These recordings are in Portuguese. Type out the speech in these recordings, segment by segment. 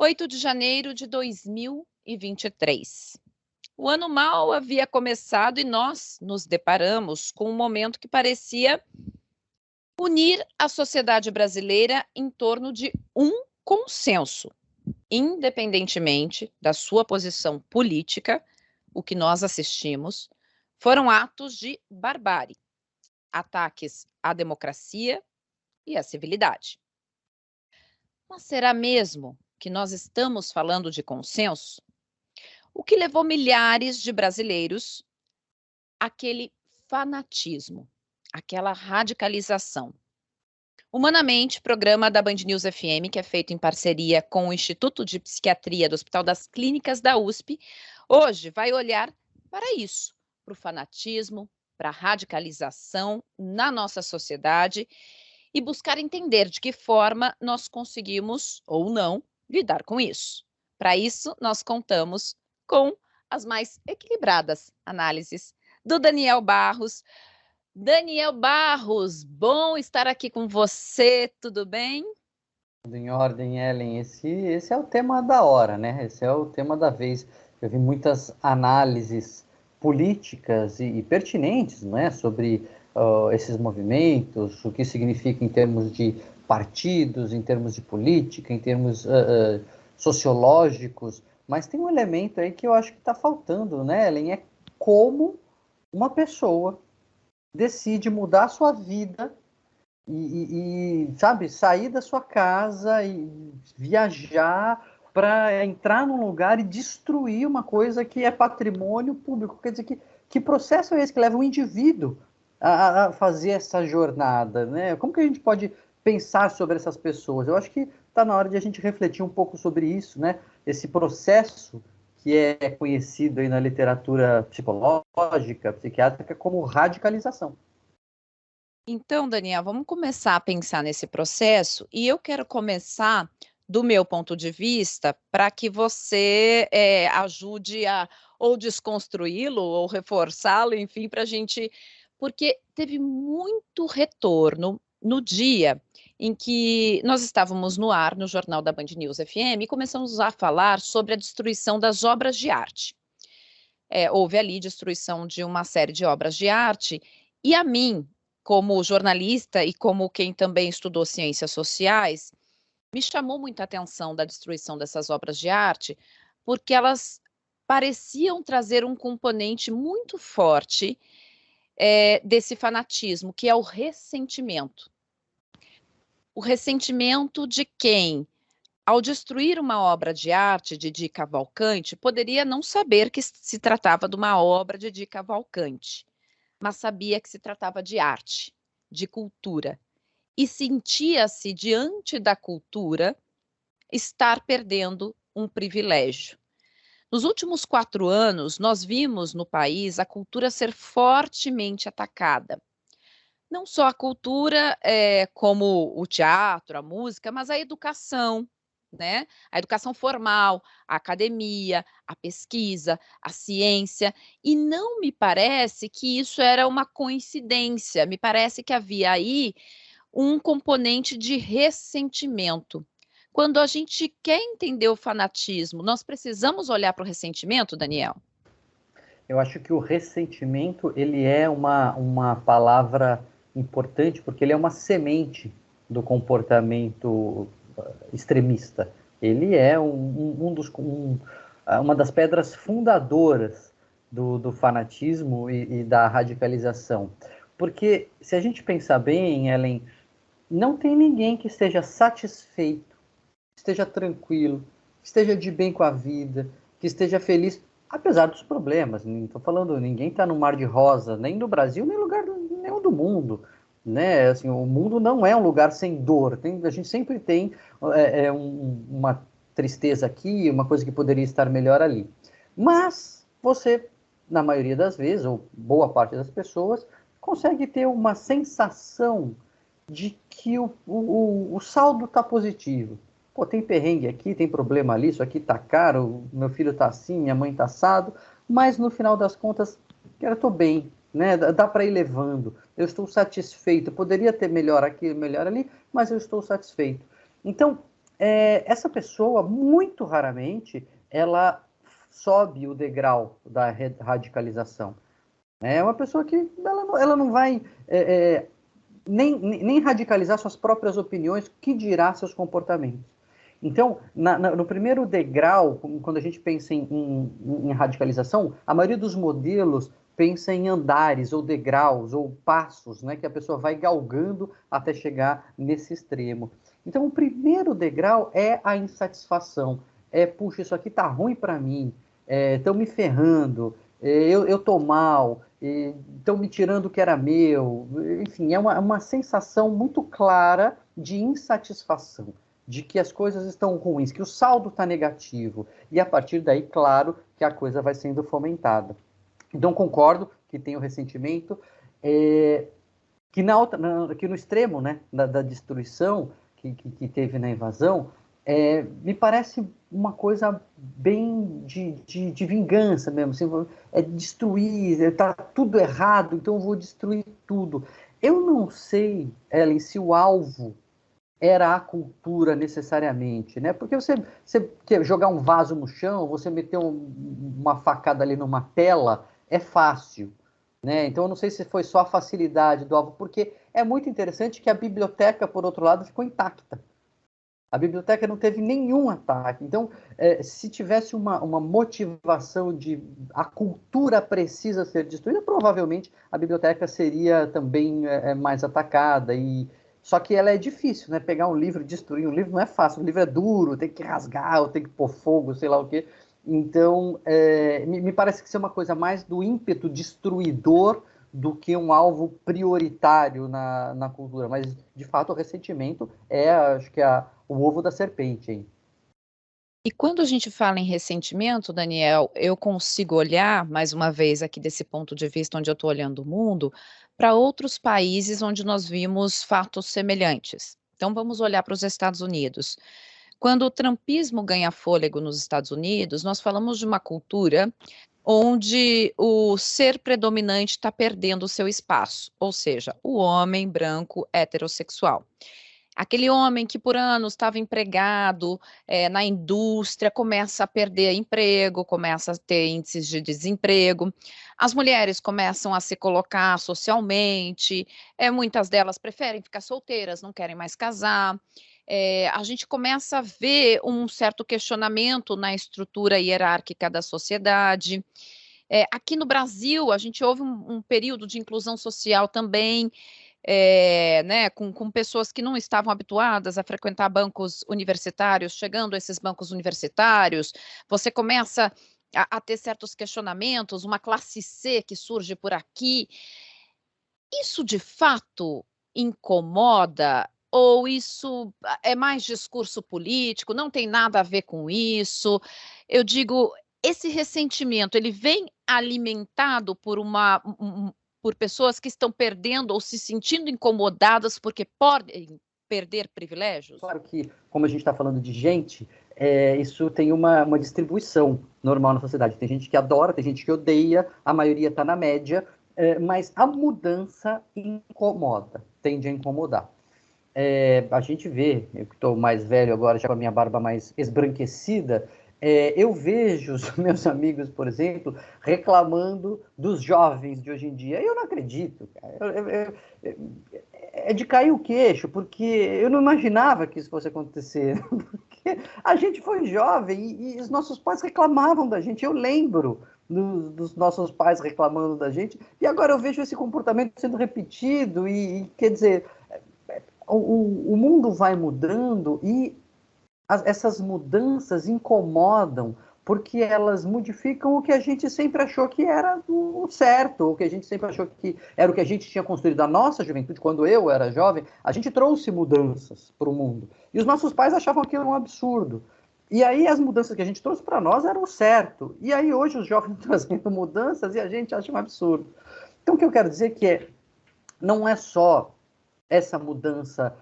8 de janeiro de 2023. O ano mal havia começado e nós nos deparamos com um momento que parecia unir a sociedade brasileira em torno de um consenso, independentemente da sua posição política. O que nós assistimos foram atos de barbárie, ataques à democracia e à civilidade. Mas será mesmo que nós estamos falando de consenso? O que levou milhares de brasileiros àquele fanatismo, àquela radicalização. Humanamente, programa da Band News FM, que é feito em parceria com o Instituto de Psiquiatria do Hospital das Clínicas da USP, hoje vai olhar para isso, para o fanatismo, para a radicalização na nossa sociedade e buscar entender de que forma nós conseguimos, ou não, lidar com isso. Para isso, nós contamos com as mais equilibradas análises do Daniel Barros. Daniel Barros, bom estar aqui com você, tudo bem? Tudo em ordem, Ellen. Esse é o tema da hora, né? Esse é o tema da vez. Eu vi muitas análises políticas e pertinentes, né, sobre esses movimentos, o que significa em termos de partidos, em termos de política, em termos sociológicos. Mas tem um elemento aí que eu acho que está faltando, né, Ellen? É como uma pessoa decide mudar a sua vida sabe, sair da sua casa e viajar para entrar num lugar e destruir uma coisa que é patrimônio público. Quer dizer, que processo é esse que leva um indivíduo a fazer essa jornada, né? Como que a gente pode pensar sobre essas pessoas? Eu acho que está na hora de a gente refletir um pouco sobre isso, né? Esse processo que é conhecido aí na literatura psicológica, psiquiátrica, como radicalização. Então, Daniel, vamos começar a pensar nesse processo e eu quero começar do meu ponto de vista para que você ajude a ou desconstruí-lo ou reforçá-lo, enfim, para a gente. Porque teve muito retorno no dia em que nós estávamos no ar, no Jornal da Band News FM, e começamos a falar sobre a destruição das obras de arte. Houve ali destruição de uma série de obras de arte, e a mim, como jornalista e como quem também estudou ciências sociais, me chamou muita atenção da destruição dessas obras de arte, porque elas pareciam trazer um componente muito forte, desse fanatismo, que é o ressentimento. O ressentimento de quem, ao destruir uma obra de arte de Di Cavalcanti, poderia não saber que se tratava de uma obra de Di Cavalcanti, mas sabia que se tratava de arte, de cultura, e sentia-se, diante da cultura, estar perdendo um privilégio. Nos últimos 4 anos, nós vimos no país a cultura ser fortemente atacada. Não só a cultura, como o teatro, a música, mas a educação, né? A educação formal, a academia, a pesquisa, a ciência, e não me parece que isso era uma coincidência, me parece que havia aí um componente de ressentimento. Quando a gente quer entender o fanatismo, nós precisamos olhar para o ressentimento, Daniel? Eu acho que o ressentimento, ele é uma palavra importante, porque ele é uma semente do comportamento extremista. Ele é uma das pedras fundadoras do fanatismo e da radicalização. Porque, se a gente pensar bem, Ellen, não tem ninguém que esteja satisfeito, que esteja tranquilo, que esteja de bem com a vida, que esteja feliz, apesar dos problemas. Não estou falando, ninguém está no mar de rosa, nem no Brasil, nem lugar nenhum do mundo. Né? Assim, o mundo não é um lugar sem dor. A gente sempre tem uma tristeza aqui, uma coisa que poderia estar melhor ali. Mas você, na maioria das vezes, ou boa parte das pessoas, consegue ter uma sensação de que o saldo está positivo. Pô, tem perrengue aqui, tem problema ali, isso aqui tá caro, meu filho tá assim, minha mãe tá assado, mas no final das contas, eu tô bem, né? Dá para ir levando. Eu estou satisfeito. Poderia ter melhor aqui, melhor ali, mas eu estou satisfeito. Então, essa pessoa, muito raramente, ela sobe o degrau da radicalização. É uma pessoa que ela não vai nem radicalizar suas próprias opiniões, que dirá seus comportamentos. Então, no primeiro degrau, quando a gente pensa em radicalização, a maioria dos modelos pensa em andares, ou degraus, ou passos, né, que a pessoa vai galgando até chegar nesse extremo. Então, o primeiro degrau é a insatisfação. Puxa, isso aqui tá ruim para mim, estão me ferrando, eu tô mal, estão me tirando o que era meu. Enfim, é uma sensação muito clara de insatisfação, de que as coisas estão ruins, que o saldo está negativo. E a partir daí, claro, que a coisa vai sendo fomentada. Então, concordo que tem o ressentimento, que no extremo, né, da destruição que teve na invasão, me parece uma coisa bem de vingança mesmo, assim, destruir, está tudo errado, então eu vou destruir tudo. Eu não sei, Ellen, se o alvo era a cultura necessariamente, né? Porque você quer jogar um vaso no chão, você meter uma facada ali numa tela, é fácil, né? Então eu não sei se foi só a facilidade do alvo, porque é muito interessante que a biblioteca, por outro lado, ficou intacta. A biblioteca não teve nenhum ataque. Então, se tivesse uma motivação de a cultura precisa ser destruída, provavelmente a biblioteca seria também mais atacada. Só que ela é difícil, né? Pegar um livro e destruir um livro não é fácil. O livro é duro, tem que rasgar, ou tem que pôr fogo, sei lá o quê. Então, me parece que isso é uma coisa mais do ímpeto destruidor do que um alvo prioritário na cultura. Mas, de fato, o ressentimento acho que o ovo da serpente, hein? E quando a gente fala em ressentimento, Daniel, eu consigo olhar, mais uma vez aqui desse ponto de vista onde eu estou olhando o mundo, para outros países onde nós vimos fatos semelhantes. Então vamos olhar para os Estados Unidos. Quando o trumpismo ganha fôlego nos Estados Unidos, nós falamos de uma cultura onde o ser predominante está perdendo o seu espaço, ou seja, o homem branco heterossexual. Aquele homem que por anos estava empregado, na indústria, começa a perder emprego, começa a ter índices de desemprego. As mulheres começam a se colocar socialmente, muitas delas preferem ficar solteiras, não querem mais casar. A gente começa a ver um certo questionamento na estrutura hierárquica da sociedade. Aqui no Brasil, a gente houve um período de inclusão social também, né, com pessoas que não estavam habituadas a frequentar bancos universitários, chegando a esses bancos universitários, você começa a ter certos questionamentos, uma classe C que surge por aqui. Isso de fato incomoda ou isso é mais discurso político, não tem nada a ver com isso? Eu digo, esse ressentimento, ele vem alimentado por por pessoas que estão perdendo ou se sentindo incomodadas porque podem perder privilégios? Claro que, como a gente está falando de gente, isso tem uma distribuição normal na sociedade. Tem gente que adora, tem gente que odeia, a maioria está na média, mas a mudança incomoda, tende a incomodar. A gente vê, eu que estou mais velho agora, já com a minha barba mais esbranquecida, eu vejo os meus amigos, por exemplo, reclamando dos jovens de hoje em dia. Eu não acredito, cara. É de cair o queixo, porque eu não imaginava que isso fosse acontecer. Porque a gente foi jovem e os nossos pais reclamavam da gente. Eu lembro dos nossos pais reclamando da gente, e agora eu vejo esse comportamento sendo repetido, quer dizer, o mundo vai mudando e essas mudanças incomodam porque elas modificam o que a gente sempre achou que era o certo, o que a gente sempre achou que era o que a gente tinha construído da nossa juventude, quando eu era jovem, a gente trouxe mudanças para o mundo. E os nossos pais achavam aquilo um absurdo. E aí as mudanças que a gente trouxe para nós eram o certo. E aí hoje os jovens trazendo mudanças e a gente acha um absurdo. Então o que eu quero dizer não é só essa mudança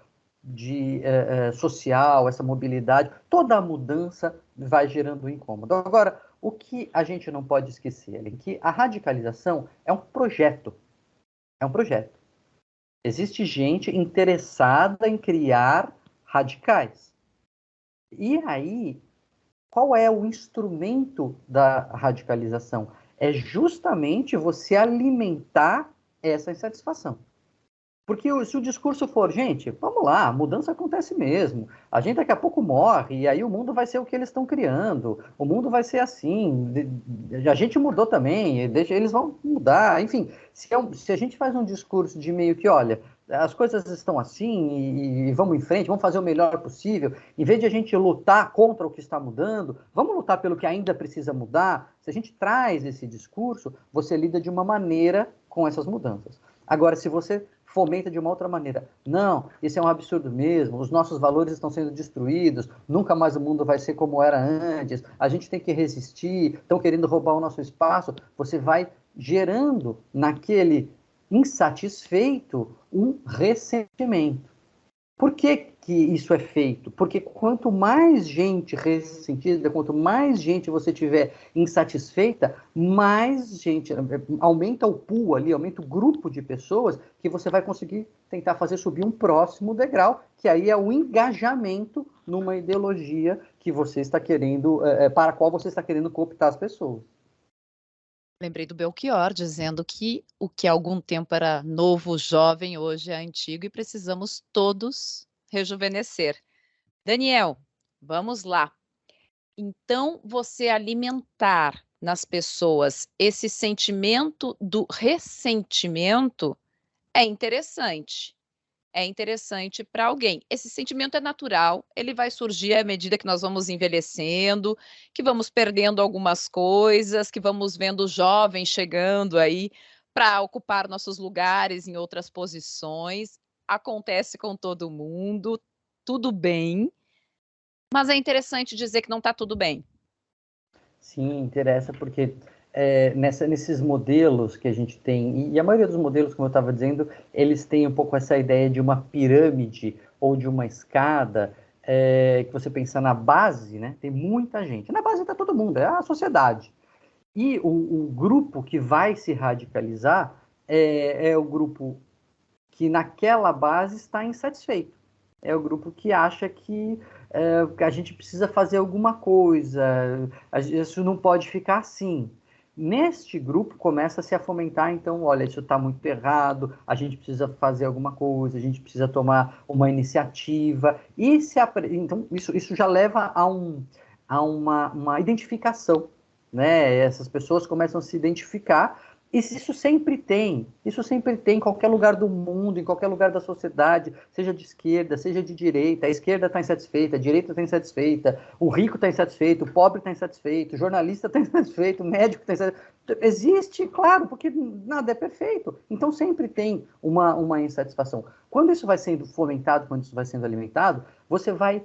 social, essa mobilidade, toda a mudança vai gerando incômodo. Agora, o que a gente não pode esquecer é que a radicalização é um projeto. É um projeto. Existe gente interessada em criar radicais. E aí, qual é o instrumento da radicalização? É justamente você alimentar essa insatisfação. Porque se o discurso for, gente, vamos lá, a mudança acontece mesmo, a gente daqui a pouco morre, e aí o mundo vai ser o que eles estão criando, o mundo vai ser assim, a gente mudou também, eles vão mudar, enfim, se a gente faz um discurso de meio que, olha, as coisas estão assim e vamos em frente, vamos fazer o melhor possível, em vez de a gente lutar contra o que está mudando, vamos lutar pelo que ainda precisa mudar, se a gente traz esse discurso, você lida de uma maneira com essas mudanças. Agora, se você fomenta de uma outra maneira. Não, isso é um absurdo mesmo, os nossos valores estão sendo destruídos, nunca mais o mundo vai ser como era antes, a gente tem que resistir, estão querendo roubar o nosso espaço. Você vai gerando naquele insatisfeito um ressentimento. Por que, que isso é feito? Porque quanto mais gente ressentida, quanto mais gente você tiver insatisfeita, mais gente aumenta o pool ali, aumenta o grupo de pessoas que você vai conseguir tentar fazer subir um próximo degrau, que aí é o engajamento numa ideologia que você está querendo, para a qual você está querendo cooptar as pessoas. Lembrei do Belchior dizendo que o que há algum tempo era novo, jovem, hoje é antigo e precisamos todos rejuvenescer. Daniel, vamos lá. Então, você alimentar nas pessoas esse sentimento do ressentimento é interessante. É interessante para alguém. Esse sentimento é natural, ele vai surgir à medida que nós vamos envelhecendo, que vamos perdendo algumas coisas, que vamos vendo jovens chegando aí para ocupar nossos lugares em outras posições. Acontece com todo mundo, tudo bem, mas é interessante dizer que não está tudo bem. Sim, interessa porque nesses modelos que a gente tem, e a maioria dos modelos, como eu estava dizendo, eles têm um pouco essa ideia de uma pirâmide ou de uma escada, que você pensa na base, né? Tem muita gente. Na base está todo mundo, é a sociedade. E o grupo que vai se radicalizar é o grupo que naquela base está insatisfeito. É o grupo que acha que a gente precisa fazer alguma coisa, isso não pode ficar assim. Neste grupo começa a se fomentar, então, olha, isso está muito errado, a gente precisa fazer alguma coisa, a gente precisa tomar uma iniciativa. Então, isso já leva a uma identificação, né? Essas pessoas começam a se identificar e isso sempre tem em qualquer lugar do mundo, em qualquer lugar da sociedade, seja de esquerda, seja de direita. A esquerda está insatisfeita, a direita está insatisfeita, o rico está insatisfeito, o pobre está insatisfeito, o jornalista está insatisfeito, o médico está insatisfeito. Existe, claro, porque nada é perfeito. Então sempre tem uma insatisfação. Quando isso vai sendo fomentado, quando isso vai sendo alimentado, você vai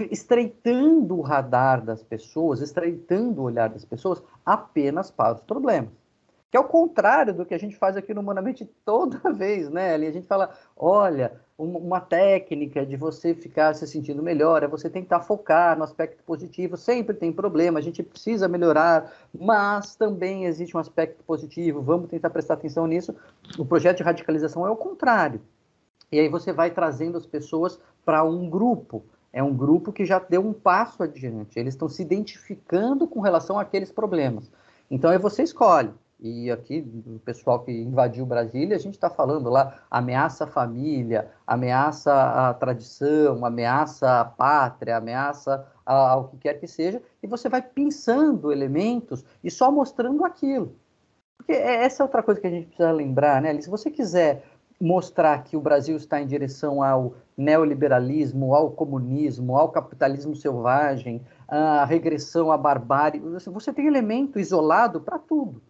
estreitando o radar das pessoas, estreitando o olhar das pessoas apenas para os problemas. Que é o contrário do que a gente faz aqui no Humanamente toda vez, né? Ali a gente fala, olha, uma técnica de você ficar se sentindo melhor é você tentar focar no aspecto positivo. Sempre tem problema, a gente precisa melhorar, mas também existe um aspecto positivo, vamos tentar prestar atenção nisso. O projeto de radicalização é o contrário. E aí você vai trazendo as pessoas para um grupo. É um grupo que já deu um passo adiante. Eles estão se identificando com relação àqueles problemas. Então aí você escolhe. E aqui, o pessoal que invadiu Brasília, a gente está falando lá, ameaça à família, ameaça à tradição, ameaça à pátria, ameaça ao que quer que seja, e você vai pensando elementos e só mostrando aquilo. Porque essa é outra coisa que a gente precisa lembrar, né? Se você quiser mostrar que o Brasil está em direção ao neoliberalismo, ao comunismo, ao capitalismo selvagem, à regressão à barbárie, você tem elemento isolado para tudo.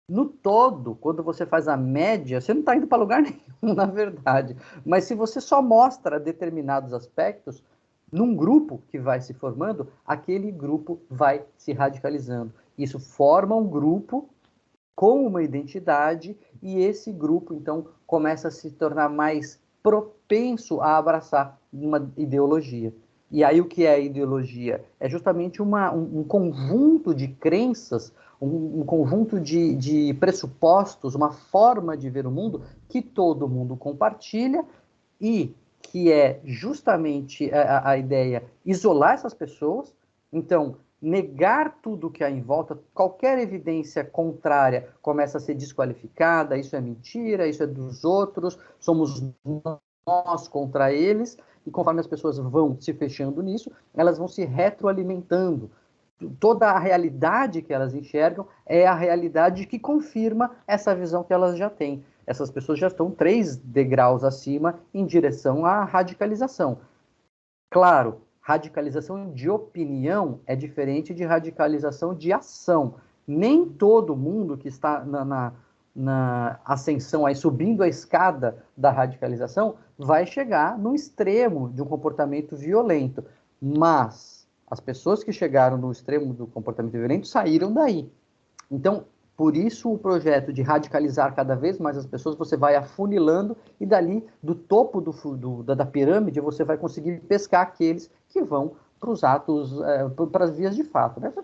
No todo, quando você faz a média, você não está indo para lugar nenhum, na verdade. Mas se você só mostra determinados aspectos, num grupo que vai se formando, aquele grupo vai se radicalizando. Isso forma um grupo com uma identidade e esse grupo, então, começa a se tornar mais propenso a abraçar uma ideologia. E aí o que é a ideologia? É justamente um conjunto de crenças, um conjunto de pressupostos, uma forma de ver o mundo que todo mundo compartilha e que é justamente a ideia isolar essas pessoas, então negar tudo que há em volta, qualquer evidência contrária começa a ser desqualificada, isso é mentira, isso é dos outros, somos nós contra eles, e conforme as pessoas vão se fechando nisso, elas vão se retroalimentando. Toda a realidade que elas enxergam é a realidade que confirma essa visão que elas já têm. Essas pessoas já estão 3 degraus acima em direção à radicalização. Claro, radicalização de opinião é diferente de radicalização de ação. Nem todo mundo que está na ascensão, aí, subindo a escada da radicalização, vai chegar no extremo de um comportamento violento. Mas as pessoas que chegaram no extremo do comportamento violento saíram daí. Então, por isso o projeto de radicalizar cada vez mais as pessoas, você vai afunilando e dali, do topo da pirâmide, você vai conseguir pescar aqueles que vão para os atos, para as vias de fato. Né? Não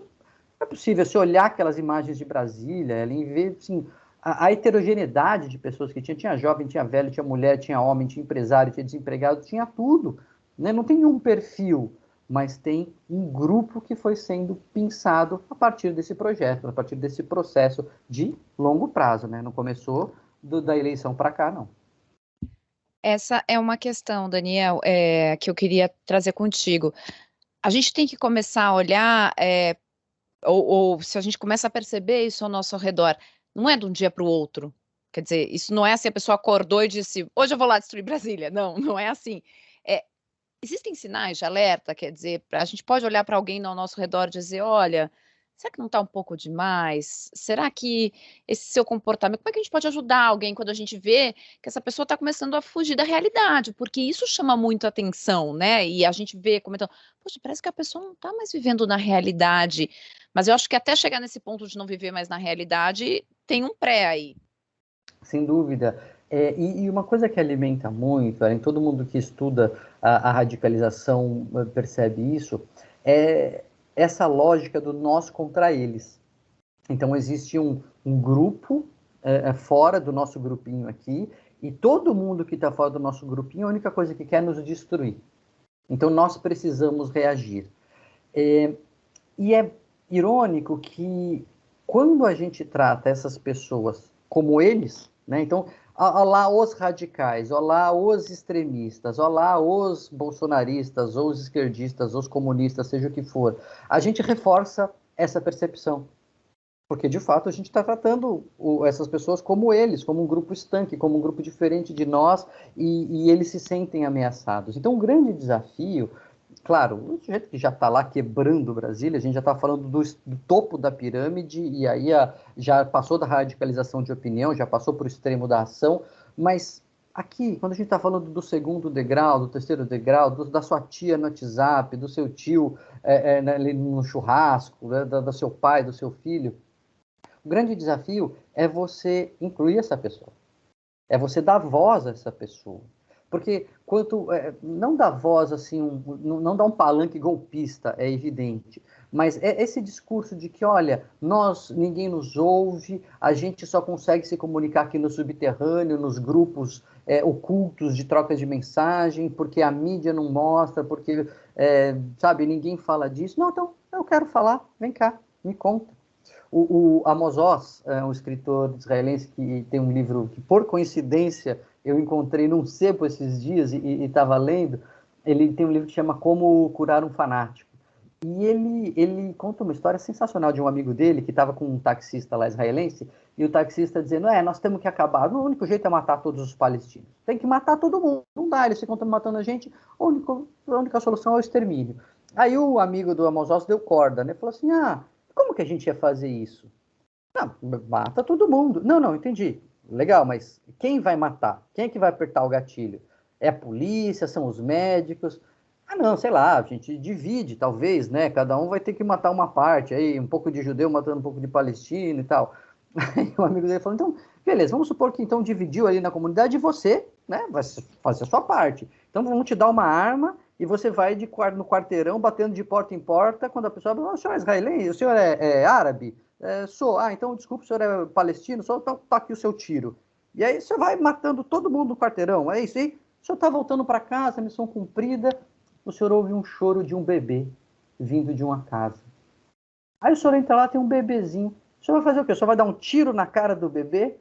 é possível você olhar aquelas imagens de Brasília e ver assim, a heterogeneidade de pessoas que tinha. Tinha jovem, tinha velho, tinha mulher, tinha homem, tinha empresário, tinha desempregado, tinha tudo. Né? Não tem um perfil, mas tem um grupo que foi sendo pensado a partir desse projeto, a partir desse processo de longo prazo, né? Não começou da eleição para cá, não. Essa é uma questão, Daniel, que eu queria trazer contigo. A gente tem que começar a olhar, ou se a gente começa a perceber isso ao nosso redor, não é de um dia para o outro. Quer dizer, isso não é assim, a pessoa acordou e disse, hoje eu vou lá destruir Brasília. Não, não é assim. Existem sinais de alerta, quer dizer, a gente pode olhar para alguém ao nosso redor e dizer, olha, será que não está um pouco demais? Será que esse seu comportamento, como é que a gente pode ajudar alguém quando a gente vê que essa pessoa está começando a fugir da realidade? Porque isso chama muito atenção, né? E a gente vê comentando, poxa, parece que a pessoa não está mais vivendo na realidade. Mas eu acho que até chegar nesse ponto de não viver mais na realidade, tem um pré aí. Sem dúvida. E uma coisa que alimenta muito, em todo mundo que estuda a radicalização percebe isso, é essa lógica do nós contra eles. Então, existe um grupo fora do nosso grupinho aqui, e todo mundo que está fora do nosso grupinho, a única coisa que quer é nos destruir. Então, nós precisamos reagir. E é irônico que, quando a gente trata essas pessoas como eles, né? Então, olá os radicais, olá os extremistas, olá os bolsonaristas, ou os esquerdistas, os comunistas, seja o que for, a gente reforça essa percepção. Porque, de fato, a gente está tratando essas pessoas como eles, como um grupo estanque, como um grupo diferente de nós, e eles se sentem ameaçados. Então, o grande desafio, claro, o sujeito que já está lá quebrando Brasília, a gente já está falando do topo da pirâmide, e aí já passou da radicalização de opinião, já passou para o extremo da ação, mas aqui, quando a gente está falando do segundo degrau, do terceiro degrau, da sua tia no WhatsApp, do seu tio no churrasco, né, do seu pai, do seu filho, o grande desafio é você incluir essa pessoa. É você dar voz a essa pessoa. Porque não dá voz assim, não dá um palanque golpista, é evidente. Mas é esse discurso de que, olha, ninguém nos ouve, a gente só consegue se comunicar aqui no subterrâneo, nos grupos ocultos de troca de mensagem, porque a mídia não mostra, porque, sabe, ninguém fala disso. Não, então, eu quero falar, vem cá, me conta. O Amos Oz, um escritor israelense que tem um livro que, por coincidência, eu encontrei num sebo esses dias e estava lendo. Ele tem um livro que chama Como Curar um Fanático. E ele conta uma história sensacional de um amigo dele que estava com um taxista lá israelense, e o taxista dizendo, nós temos que acabar, o único jeito é matar todos os palestinos. Tem que matar todo mundo, não dá, eles ficam matando a gente, a única solução é o extermínio. Aí o amigo do Amos Oz deu corda, né? Falou assim, como que a gente ia fazer isso? Não, mata todo mundo. Não, entendi. Legal, mas quem vai matar? Quem é que vai apertar o gatilho? É a polícia? São os médicos? Não, sei lá, a gente divide, talvez, né? Cada um vai ter que matar uma parte, aí um pouco de judeu matando um pouco de palestino e tal. Aí o amigo dele falou, então, beleza, vamos supor que então dividiu ali na comunidade e você, né, vai fazer a sua parte. Então vamos te dar uma arma e você vai no quarteirão, batendo de porta em porta, quando a pessoa fala, o senhor é israelense? O senhor é árabe? Sou. Então, desculpa, o senhor é palestino? Sou, então tá aqui o seu tiro. E aí você vai matando todo mundo no quarteirão, é isso aí? O senhor está voltando para casa, missão cumprida, o senhor ouve um choro de um bebê vindo de uma casa. Aí o senhor entra lá, tem um bebezinho. O senhor vai fazer o quê? O senhor vai dar um tiro na cara do bebê?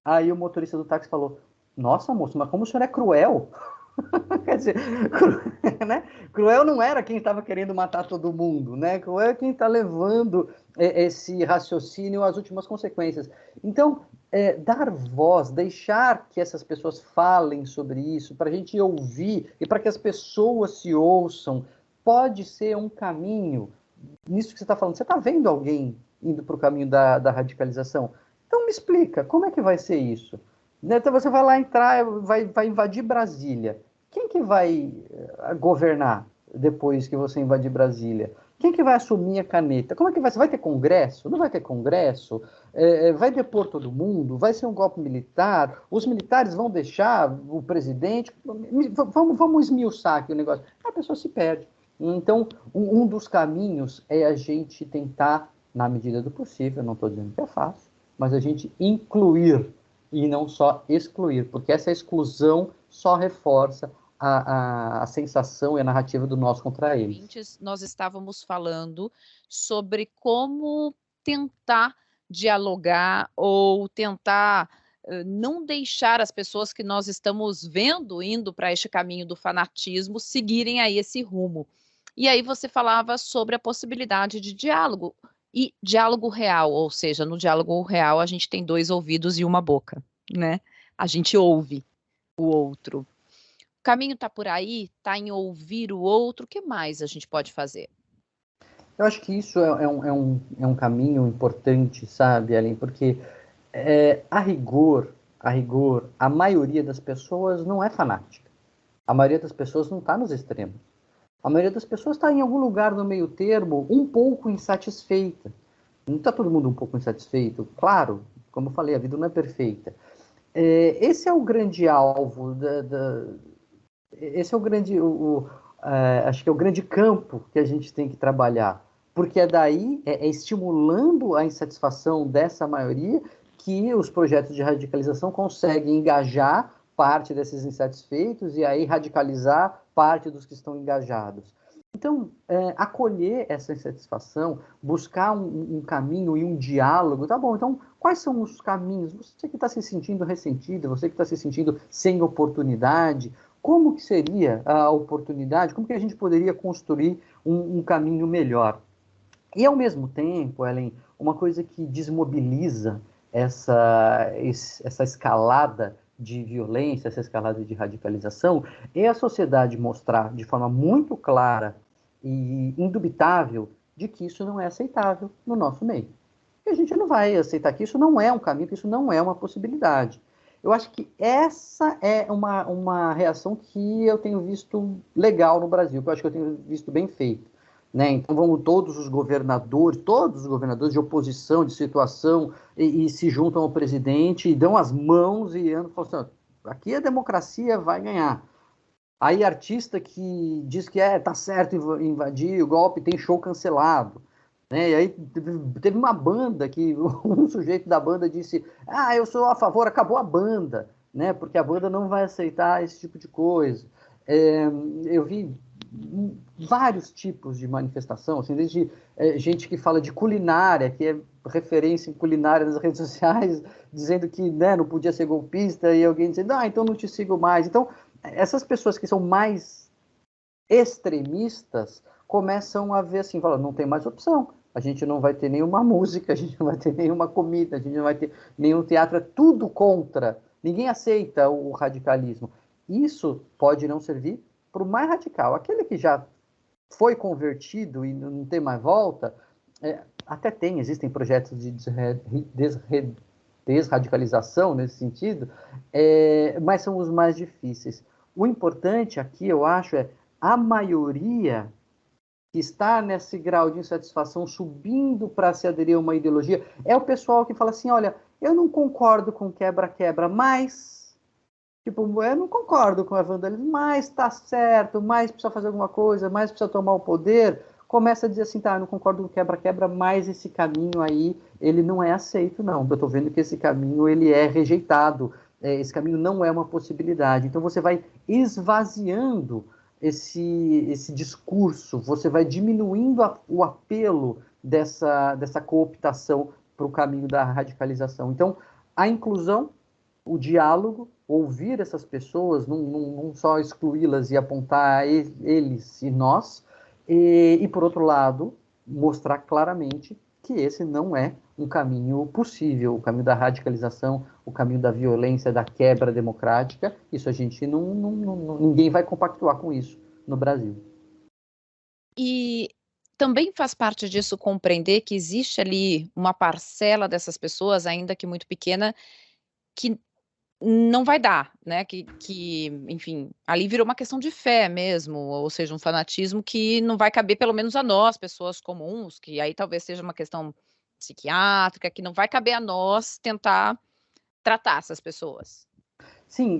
Aí o motorista do táxi falou, nossa, moço, mas como o senhor é cruel? Quer dizer, né? Cruel não era quem estava querendo matar todo mundo, né? Cruel é quem está levando esse raciocínio às últimas consequências. Então, dar voz, deixar que essas pessoas falem sobre isso, para a gente ouvir e para que as pessoas se ouçam, pode ser um caminho. Nisso que você está falando, você está vendo alguém indo para o caminho da radicalização? Então me explica, como é que vai ser isso? Então você vai lá entrar, vai invadir Brasília. Quem que vai governar depois que você invadir Brasília? Quem que vai assumir a caneta? Como é que vai ser? Vai ter congresso? Não vai ter congresso? Vai depor todo mundo? Vai ser um golpe militar? Os militares vão deixar o presidente? Vamos esmiuçar aqui o negócio. A pessoa se perde. Então, um dos caminhos é a gente tentar, na medida do possível, não estou dizendo que é fácil, mas a gente incluir e não só excluir, porque essa exclusão só reforça a sensação e a narrativa do nós contra eles. Antes nós estávamos falando sobre como tentar dialogar ou tentar não deixar as pessoas que nós estamos vendo indo para este caminho do fanatismo seguirem aí esse rumo. E aí você falava sobre a possibilidade de diálogo e diálogo real, ou seja, no diálogo real a gente tem dois ouvidos e uma boca, né? A gente ouve o outro. O caminho está por aí, está em ouvir o outro, o que mais a gente pode fazer? Eu acho que isso é um caminho importante, sabe, Ellen? Porque a rigor, a maioria das pessoas não é fanática. A maioria das pessoas não está nos extremos. A maioria das pessoas está em algum lugar no meio termo, um pouco insatisfeita. Não está todo mundo um pouco insatisfeito? Claro, como eu falei, a vida não é perfeita. Esse é o grande alvo, esse é o grande, acho que é o grande campo que a gente tem que trabalhar, porque daí, estimulando a insatisfação dessa maioria que os projetos de radicalização conseguem engajar parte desses insatisfeitos e aí radicalizar parte dos que estão engajados. Então, acolher essa insatisfação, buscar um caminho e um diálogo, tá bom, então quais são os caminhos? Você que está se sentindo ressentido, você que está se sentindo sem oportunidade, como que seria a oportunidade, como que a gente poderia construir um caminho melhor? E ao mesmo tempo, Ellen, uma coisa que desmobiliza essa escalada de violência, essa escalada de radicalização, é a sociedade mostrar de forma muito clara e indubitável de que isso não é aceitável no nosso meio. E a gente não vai aceitar que isso não é um caminho, que isso não é uma possibilidade. Eu acho que essa é uma reação que eu tenho visto legal no Brasil, que eu acho que eu tenho visto bem feito. Né? Então vamos todos os governadores de oposição, de situação, e se juntam ao presidente e dão as mãos e andam falando assim, aqui a democracia vai ganhar. Aí artista que diz que tá certo invadir o golpe, tem show cancelado. Né? E aí teve uma banda que um sujeito da banda disse, eu sou a favor, acabou a banda, né? Porque a banda não vai aceitar esse tipo de coisa. Eu vi vários tipos de manifestação, assim, desde gente que fala de culinária, que é referência em culinária nas redes sociais, dizendo que, né, não podia ser golpista, e alguém dizendo, então não te sigo mais. Então, essas pessoas que são mais extremistas começam a ver assim, falam, não tem mais opção, a gente não vai ter nenhuma música, a gente não vai ter nenhuma comida, a gente não vai ter nenhum teatro, é tudo contra, ninguém aceita o radicalismo. Isso pode não servir para o mais radical. Aquele que já foi convertido e não tem mais volta, até existem projetos de desradicalização nesse sentido, mas são os mais difíceis. O importante aqui, eu acho, a maioria que está nesse grau de insatisfação, subindo para se aderir a uma ideologia, é o pessoal que fala assim, olha, eu não concordo com quebra-quebra, mas, tipo, eu não concordo com a vandalismo, mas tá certo, mas precisa fazer alguma coisa, mas precisa tomar o poder, começa a dizer assim, eu não concordo com quebra-quebra, mas esse caminho aí, ele não é aceito, não. Eu estou vendo que esse caminho, ele é rejeitado esse caminho não é uma possibilidade. Então você vai esvaziando esse discurso, você vai diminuindo o apelo dessa cooptação para o caminho da radicalização. Então, a inclusão, o diálogo, ouvir essas pessoas, não só excluí-las e apontar eles e nós, e por outro lado, mostrar claramente que esse não é um caminho possível, o caminho da radicalização, o caminho da violência, da quebra democrática. Isso a gente ninguém vai compactuar com isso no Brasil. E também faz parte disso compreender que existe ali uma parcela dessas pessoas, ainda que muito pequena, que não vai dar, né, enfim, ali virou uma questão de fé mesmo, ou seja, um fanatismo que não vai caber pelo menos a nós, pessoas comuns, que aí talvez seja uma questão psiquiátrica, que não vai caber a nós tentar tratar essas pessoas. Sim,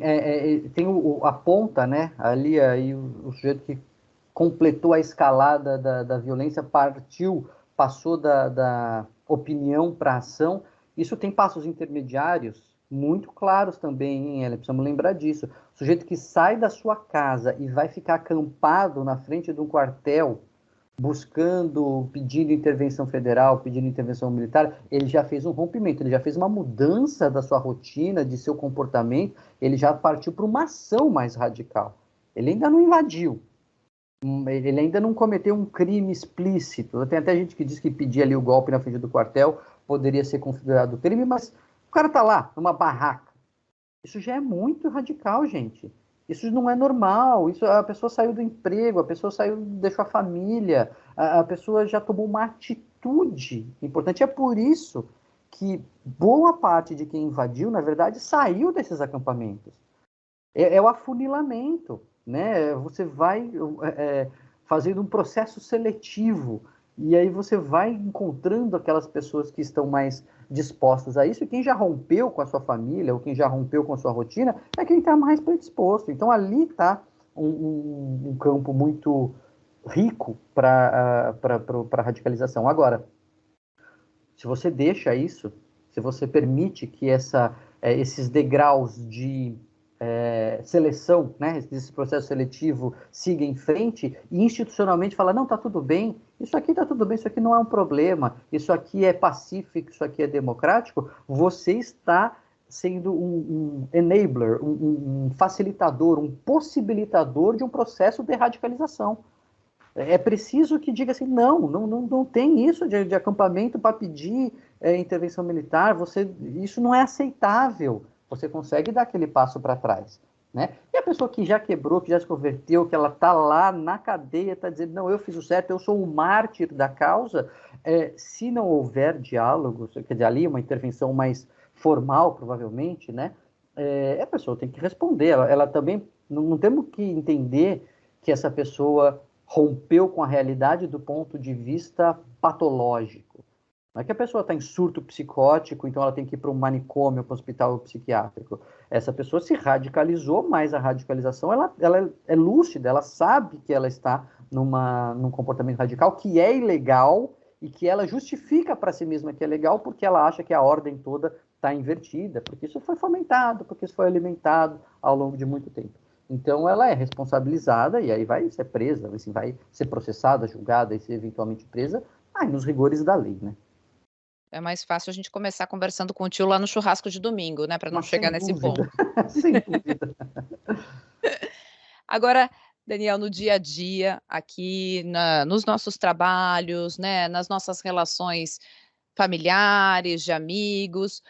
tem a ponta, né? Ali aí o sujeito que completou a escalada da violência passou da opinião para a ação. Isso tem passos intermediários muito claros também, hein, Ellen? Precisamos lembrar disso. O sujeito que sai da sua casa e vai ficar acampado na frente de um quartel, buscando, pedindo intervenção federal, pedindo intervenção militar, ele já fez um rompimento, ele já fez uma mudança da sua rotina, de seu comportamento, ele já partiu para uma ação mais radical. Ele ainda não invadiu, ele ainda não cometeu um crime explícito. Tem até gente que diz que pedir ali o golpe na frente do quartel poderia ser considerado crime, mas o cara está lá, numa barraca. Isso já é muito radical, gente. Isso não é normal. Isso, a pessoa saiu do emprego, a pessoa saiu, deixou a família, a pessoa já tomou uma atitude importante. É por isso que boa parte de quem invadiu, na verdade, saiu desses acampamentos. É o afunilamento, né? Você vai fazendo um processo seletivo e aí você vai encontrando aquelas pessoas que estão mais dispostas a isso, e quem já rompeu com a sua família ou quem já rompeu com a sua rotina é quem está mais predisposto. Então ali está um campo muito rico para a radicalização. Agora, se você deixa isso, se você permite que esses degraus de seleção, né, esse processo seletivo siga em frente e institucionalmente fala, não, está tudo bem, isso aqui está tudo bem, isso aqui não é um problema, isso aqui é pacífico, isso aqui é democrático, você está sendo um enabler, um facilitador, um possibilitador de um processo de radicalização. É preciso que diga assim, não tem isso de acampamento para pedir intervenção militar, isso não é aceitável. Você consegue dar aquele passo para trás. Né? E a pessoa que já quebrou, que já se converteu, que ela está lá na cadeia, está dizendo, não, eu fiz o certo, eu sou o mártir da causa, se não houver diálogo, quer dizer, ali uma intervenção mais formal, provavelmente, né? A pessoa tem que responder. Ela também, não temos que entender que essa pessoa rompeu com a realidade do ponto de vista patológico. Não é que a pessoa está em surto psicótico, então ela tem que ir para um manicômio, para um hospital psiquiátrico. Essa pessoa se radicalizou, mas a radicalização ela é lúcida, ela sabe que ela está num comportamento radical que é ilegal e que ela justifica para si mesma que é legal porque ela acha que a ordem toda está invertida, porque isso foi fomentado, porque isso foi alimentado ao longo de muito tempo. Então, ela é responsabilizada e aí vai ser presa, assim, vai ser processada, julgada e ser eventualmente presa, nos rigores da lei, né? É mais fácil a gente começar conversando com o tio lá no churrasco de domingo, né, para não Mas chegar sem nesse dúvida, ponto. sem dúvida. Agora, Daniel, no dia a dia, aqui nos nossos trabalhos, né, nas nossas relações familiares, de amigos,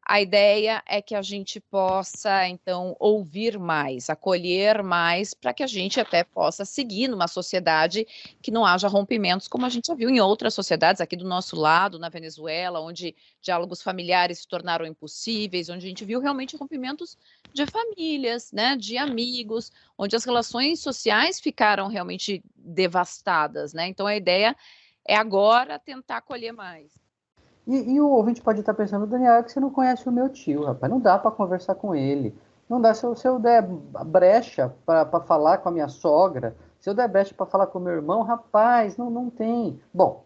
a ideia é que a gente possa, então, ouvir mais, acolher mais, para que a gente até possa seguir numa sociedade que não haja rompimentos, como a gente já viu em outras sociedades, aqui do nosso lado, na Venezuela, onde diálogos familiares se tornaram impossíveis, onde a gente viu realmente rompimentos de famílias, né, de amigos, onde as relações sociais ficaram realmente devastadas, né? Então a ideia é agora tentar acolher mais. E o ouvinte pode estar pensando, Daniel, é que você não conhece o meu tio, rapaz, não dá para conversar com ele. Não dá, se eu der brecha para falar com a minha sogra, se eu der brecha para falar com o meu irmão, rapaz, não tem. Bom,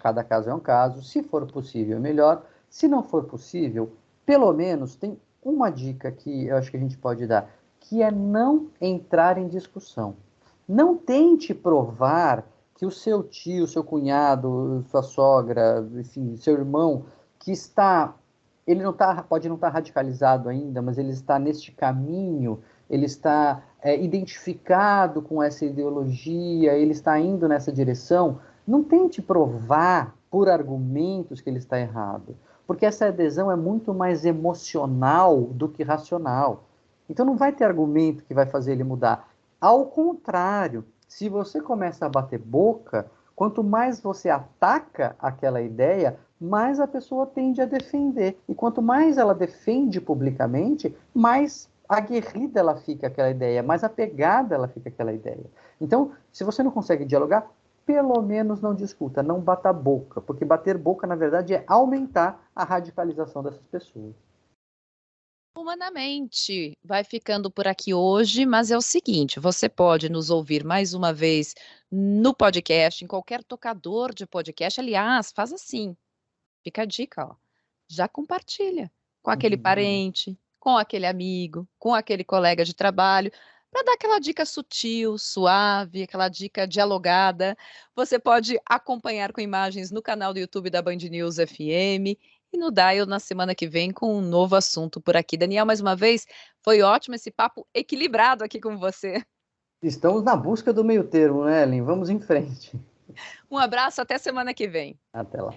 cada caso é um caso, se for possível, melhor. Se não for possível, pelo menos tem uma dica que eu acho que a gente pode dar, que é não entrar em discussão. Não tente provar que o seu tio, seu cunhado, sua sogra, enfim, seu irmão, que está, ele não tá, pode não estar radicalizado ainda, mas ele está neste caminho, ele está identificado com essa ideologia, ele está indo nessa direção. Não tente provar por argumentos que ele está errado, porque essa adesão é muito mais emocional do que racional. Então não vai ter argumento que vai fazer ele mudar. Ao contrário, se você começa a bater boca, quanto mais você ataca aquela ideia, mais a pessoa tende a defender. E quanto mais ela defende publicamente, mais aguerrida ela fica aquela ideia, mais apegada ela fica aquela ideia. Então, se você não consegue dialogar, pelo menos não discuta, não bata a boca, porque bater boca, na verdade, é aumentar a radicalização dessas pessoas. Humanamente vai ficando por aqui hoje, mas é o seguinte, você pode nos ouvir mais uma vez no podcast, em qualquer tocador de podcast. Aliás, faz assim, fica a dica, ó, já compartilha com aquele parente, com aquele amigo, com aquele colega de trabalho, para dar aquela dica sutil, suave, aquela dica dialogada. Você pode acompanhar com imagens no canal do YouTube da Band News FM e no Dial na semana que vem com um novo assunto por aqui. Daniel, mais uma vez, foi ótimo esse papo equilibrado aqui com você. Estamos na busca do meio termo, né, Ellen? Vamos em frente. Um abraço, até semana que vem. Até lá.